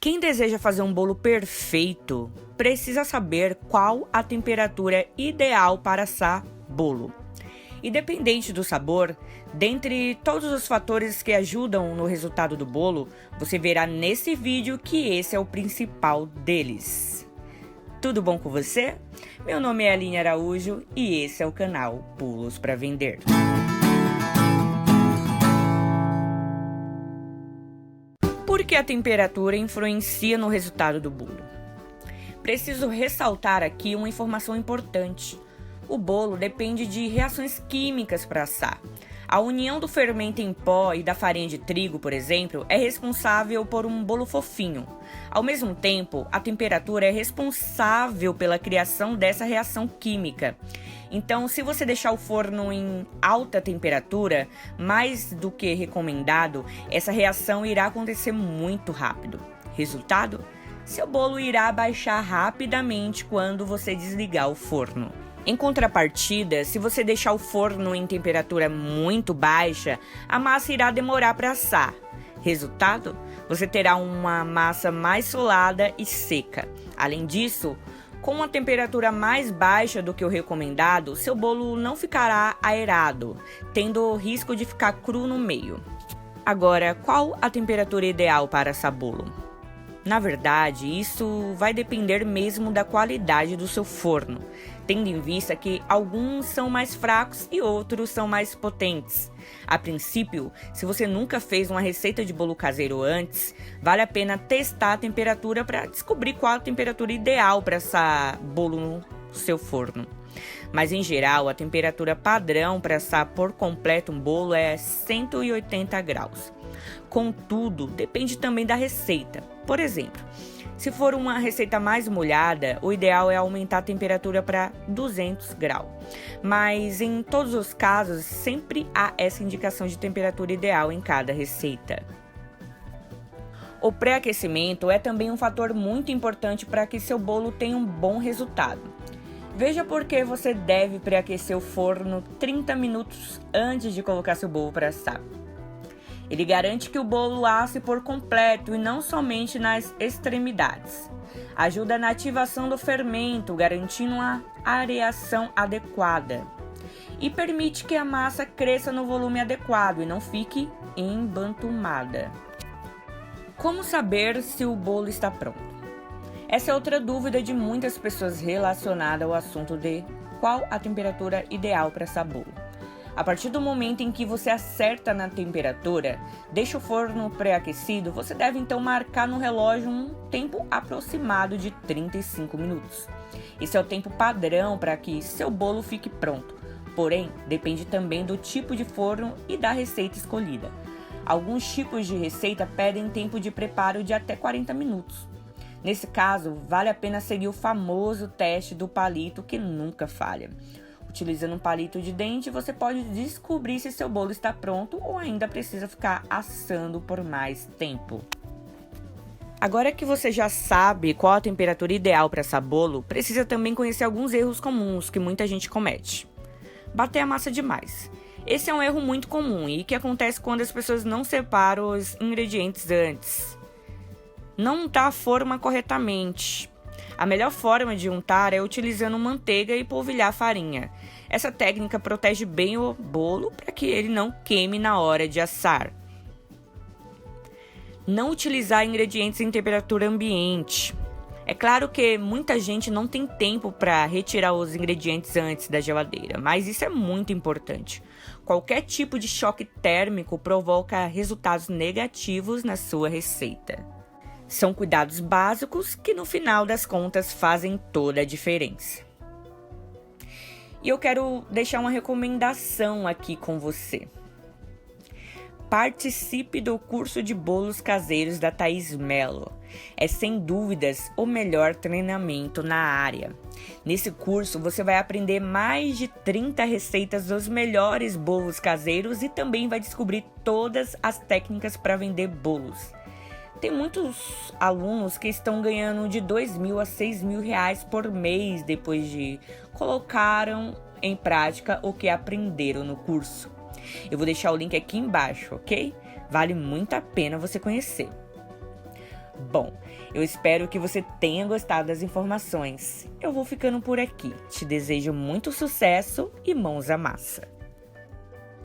Quem deseja fazer um bolo perfeito precisa saber qual a temperatura ideal para assar bolo. Independente do sabor, dentre todos os fatores que ajudam no resultado do bolo, você verá nesse vídeo que esse é o principal deles. Tudo bom com você? Meu nome é Aline Araújo e esse é o canal Bolos para Vender. Por que a temperatura influencia no resultado do bolo? Preciso ressaltar aqui uma informação importante. O bolo depende de reações químicas para assar. A união do fermento em pó e da farinha de trigo, por exemplo, é responsável por um bolo fofinho. Ao mesmo tempo, a temperatura é responsável pela criação dessa reação química. Então, se você deixar o forno em alta temperatura, mais do que recomendado, essa reação irá acontecer muito rápido. Resultado? Seu bolo irá baixar rapidamente quando você desligar o forno. Em contrapartida, se você deixar o forno em temperatura muito baixa, a massa irá demorar para assar. Resultado? Você terá uma massa mais solada e seca. Além disso, com uma temperatura mais baixa do que o recomendado, seu bolo não ficará aerado, tendo o risco de ficar cru no meio. Agora, qual a temperatura ideal para assar bolo? Na verdade, isso vai depender mesmo da qualidade do seu forno, tendo em vista que alguns são mais fracos e outros são mais potentes. A princípio, se você nunca fez uma receita de bolo caseiro antes, vale a pena testar a temperatura para descobrir qual a temperatura ideal para assar bolo no seu forno. Mas em geral, a temperatura padrão para assar por completo um bolo é 180 graus. Contudo, depende também da receita. Por exemplo, se for uma receita mais molhada, o ideal é aumentar a temperatura para 200 graus. Mas em todos os casos, sempre há essa indicação de temperatura ideal em cada receita. O pré-aquecimento é também um fator muito importante para que seu bolo tenha um bom resultado. Veja por que você deve pré-aquecer o forno 30 minutos antes de colocar seu bolo para assar. Ele garante que o bolo asse por completo e não somente nas extremidades. Ajuda na ativação do fermento, garantindo uma areação adequada. E permite que a massa cresça no volume adequado e não fique embantumada. Como saber se o bolo está pronto? Essa é outra dúvida de muitas pessoas relacionada ao assunto de qual a temperatura ideal para assar bolo. A partir do momento em que você acerta na temperatura, deixa o forno pré-aquecido, você deve então marcar no relógio um tempo aproximado de 35 minutos. Esse é o tempo padrão para que seu bolo fique pronto, porém depende também do tipo de forno e da receita escolhida. Alguns tipos de receita pedem tempo de preparo de até 40 minutos. Nesse caso, vale a pena seguir o famoso teste do palito que nunca falha. Utilizando um palito de dente, você pode descobrir se seu bolo está pronto ou ainda precisa ficar assando por mais tempo. Agora que você já sabe qual a temperatura ideal para assar bolo, precisa também conhecer alguns erros comuns que muita gente comete. Bater a massa demais. Esse é um erro muito comum e que acontece quando as pessoas não separam os ingredientes antes. Não untar a forma corretamente. A melhor forma de untar é utilizando manteiga e polvilhar a farinha. Essa técnica protege bem o bolo para que ele não queime na hora de assar. Não utilizar ingredientes em temperatura ambiente. É claro que muita gente não tem tempo para retirar os ingredientes antes da geladeira, mas isso é muito importante. Qualquer tipo de choque térmico provoca resultados negativos na sua receita. São cuidados básicos que, no final das contas, fazem toda a diferença. E eu quero deixar uma recomendação aqui com você. Participe do curso de bolos caseiros da Thaís Mello. É, sem dúvidas, o melhor treinamento na área. Nesse curso, você vai aprender mais de 30 receitas dos melhores bolos caseiros e também vai descobrir todas as técnicas para vender bolos. Tem muitos alunos que estão ganhando de R$2.000 a R$6.000 por mês depois de colocaram em prática o que aprenderam no curso. Eu vou deixar o link aqui embaixo, ok? Vale muito a pena você conhecer. Bom, eu espero que você tenha gostado das informações. Eu vou ficando por aqui. Te desejo muito sucesso e mãos à massa.